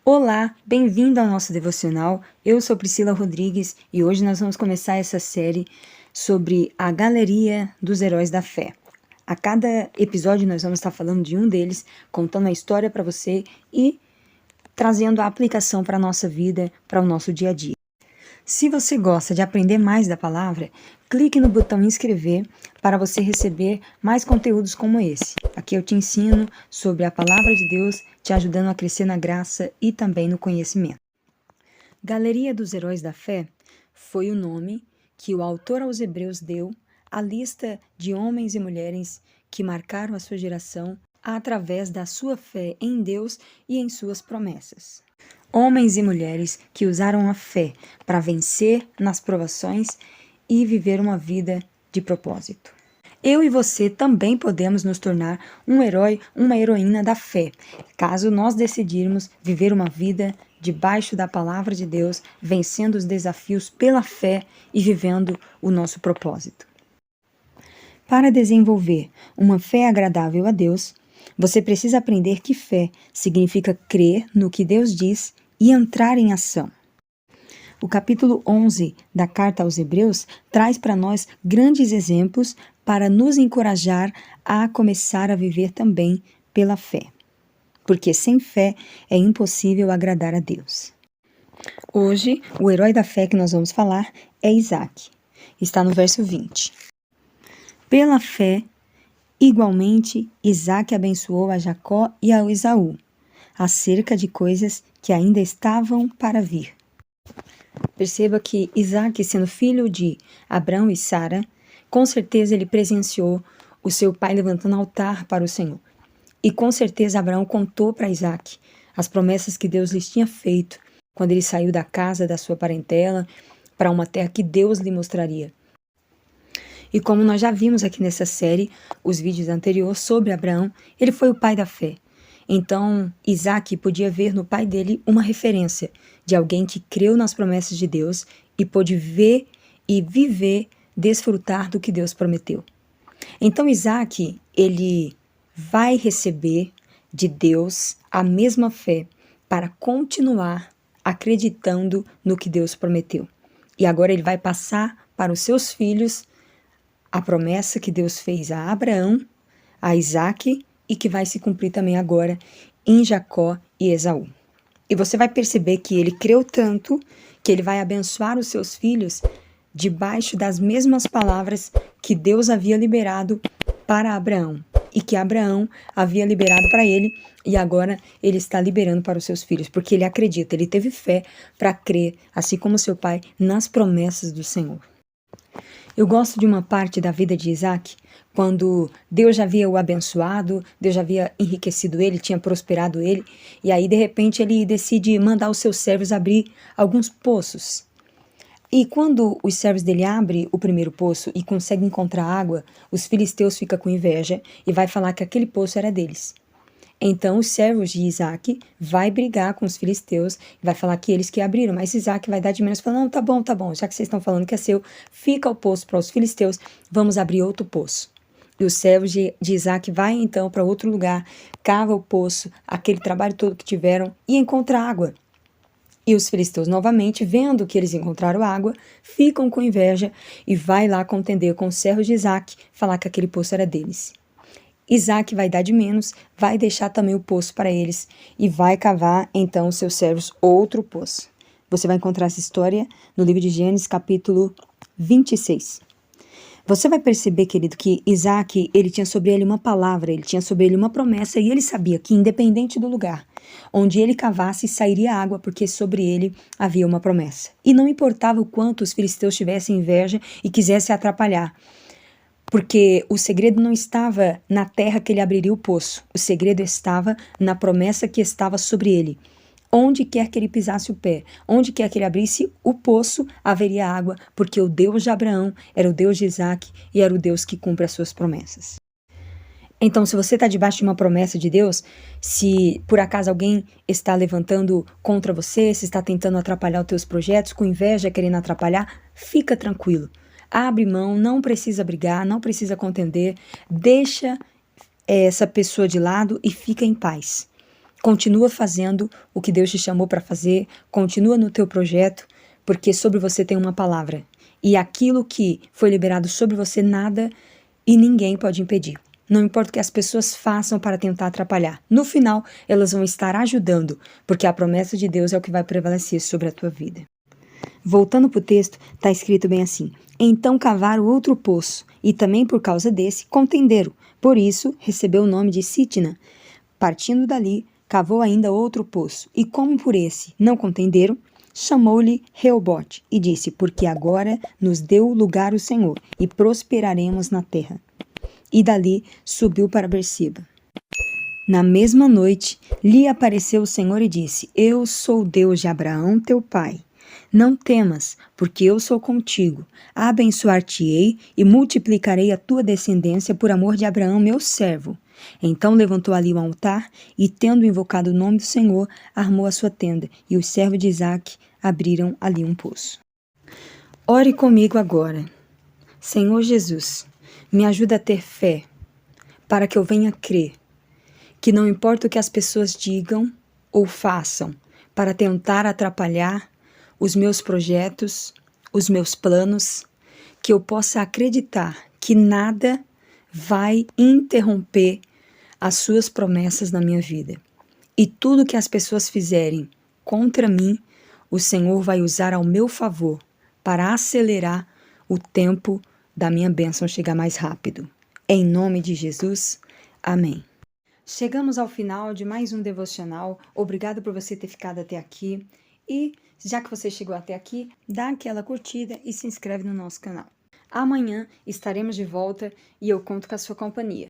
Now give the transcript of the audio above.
Olá, bem-vindo ao nosso devocional. Eu sou Priscila Rodrigues e hoje nós vamos começar essa série sobre a Galeria dos Heróis da Fé. A cada episódio nós vamos estar falando de um deles, contando a história para você e trazendo a aplicação para a nossa vida, para o nosso dia a dia. Se você gosta de aprender mais da palavra, clique no botão inscrever para você receber mais conteúdos como esse. Aqui eu te ensino sobre a palavra de Deus, te ajudando a crescer na graça e também no conhecimento. Galeria dos Heróis da Fé foi o nome que o autor aos Hebreus deu à lista de homens e mulheres que marcaram a sua geração através da sua fé em Deus e em suas promessas. Homens e mulheres que usaram a fé para vencer nas provações e viver uma vida de propósito. Eu e você também podemos nos tornar um herói, uma heroína da fé, caso nós decidirmos viver uma vida debaixo da palavra de Deus, vencendo os desafios pela fé e vivendo o nosso propósito. Para desenvolver uma fé agradável a Deus, você precisa aprender que fé significa crer no que Deus diz e entrar em ação. O capítulo 11 da Carta aos Hebreus traz para nós grandes exemplos para nos encorajar a começar a viver também pela fé. Porque sem fé é impossível agradar a Deus. Hoje, o herói da fé que nós vamos falar é Isaac. Está no verso 20. Pela fé, igualmente, Isaac abençoou a Jacó e a Esaú, acerca de coisas que ainda estavam para vir. Perceba que Isaac, sendo filho de Abraão e Sara, com certeza ele presenciou o seu pai levantando altar para o Senhor. E com certeza Abraão contou para Isaac as promessas que Deus lhes tinha feito quando ele saiu da casa da sua parentela para uma terra que Deus lhe mostraria. E como nós já vimos aqui nessa série, os vídeos anteriores sobre Abraão, ele foi o pai da fé. Então, Isaac podia ver no pai dele uma referência de alguém que creu nas promessas de Deus e pôde ver e viver, desfrutar do que Deus prometeu. Então, Isaac, ele vai receber de Deus a mesma fé para continuar acreditando no que Deus prometeu. E agora ele vai passar para os seus filhos a promessa que Deus fez a Abraão, a Isaac e que vai se cumprir também agora em Jacó e Esaú. E você vai perceber que ele creu tanto que ele vai abençoar os seus filhos debaixo das mesmas palavras que Deus havia liberado para Abraão e que Abraão havia liberado para ele e agora ele está liberando para os seus filhos, porque ele acredita, ele teve fé para crer, assim como seu pai, nas promessas do Senhor. Eu gosto de uma parte da vida de Isaac, quando Deus já havia o abençoado, Deus já havia enriquecido ele, tinha prosperado ele, e aí de repente ele decide mandar os seus servos abrir alguns poços. E quando os servos dele abrem o primeiro poço e conseguem encontrar água, os filisteus ficam com inveja e vai falar que aquele poço era deles. Então os servos de Isaac vai brigar com os filisteus, vai falar que eles que abriram, mas Isaac vai dar de menos, falando, não, tá bom, já que vocês estão falando que é seu, fica o poço para os filisteus, vamos abrir outro poço. E os servos de Isaac vai então para outro lugar, cava o poço, aquele trabalho todo que tiveram e encontra água. E os filisteus novamente, vendo que eles encontraram água, ficam com inveja e vai lá contender com os servos de Isaac, falar que aquele poço era deles. Isaac vai dar de menos, vai deixar também o poço para eles e vai cavar, então, os seus servos outro poço. Você vai encontrar essa história no livro de Gênesis, capítulo 26. Você vai perceber, querido, que Isaac, ele tinha sobre ele uma palavra, ele tinha sobre ele uma promessa e ele sabia que, independente do lugar onde ele cavasse, sairia água, porque sobre ele havia uma promessa. E não importava o quanto os filisteus tivessem inveja e quisessem atrapalhar, porque o segredo não estava na terra que ele abriria o poço, o segredo estava na promessa que estava sobre ele. Onde quer que ele pisasse o pé, onde quer que ele abrisse o poço, haveria água, porque o Deus de Abraão era o Deus de Isaac e era o Deus que cumpre as suas promessas. Então, se você está debaixo de uma promessa de Deus, se por acaso alguém está levantando contra você, se está tentando atrapalhar os teus projetos, com inveja, querendo atrapalhar, fica tranquilo. Abre mão, não precisa brigar, não precisa contender, deixa essa pessoa de lado e fica em paz. Continua fazendo o que Deus te chamou para fazer, continua no teu projeto, porque sobre você tem uma palavra. E aquilo que foi liberado sobre você, nada e ninguém pode impedir. Não importa o que as pessoas façam para tentar atrapalhar. No final, elas vão estar ajudando, porque a promessa de Deus é o que vai prevalecer sobre a tua vida. Voltando para o texto, está escrito bem assim: então cavaram outro poço, e também por causa desse contenderam. Por isso, recebeu o nome de Sitna. Partindo dali, cavou ainda outro poço, e como por esse não contenderam, chamou-lhe Reobote, e disse: porque agora nos deu lugar o Senhor, e prosperaremos na terra. E dali subiu para Berseba. Na mesma noite, lhe apareceu o Senhor e disse: eu sou o Deus de Abraão, teu pai. Não temas, porque eu sou contigo. Abençoar-te-ei e multiplicarei a tua descendência por amor de Abraão, meu servo. Então levantou ali um altar e, tendo invocado o nome do Senhor, armou a sua tenda, e os servos de Isaque abriram ali um poço. Ore comigo agora. Senhor Jesus, me ajuda a ter fé, para que eu venha crer, que não importa o que as pessoas digam ou façam, para tentar atrapalhar os meus projetos, os meus planos, que eu possa acreditar que nada vai interromper as suas promessas na minha vida. E tudo que as pessoas fizerem contra mim, o Senhor vai usar ao meu favor para acelerar o tempo da minha bênção chegar mais rápido. Em nome de Jesus, amém. Chegamos ao final de mais um devocional. Obrigado por você ter ficado até aqui. E, já que você chegou até aqui, dá aquela curtida e se inscreve no nosso canal. Amanhã estaremos de volta e eu conto com a sua companhia.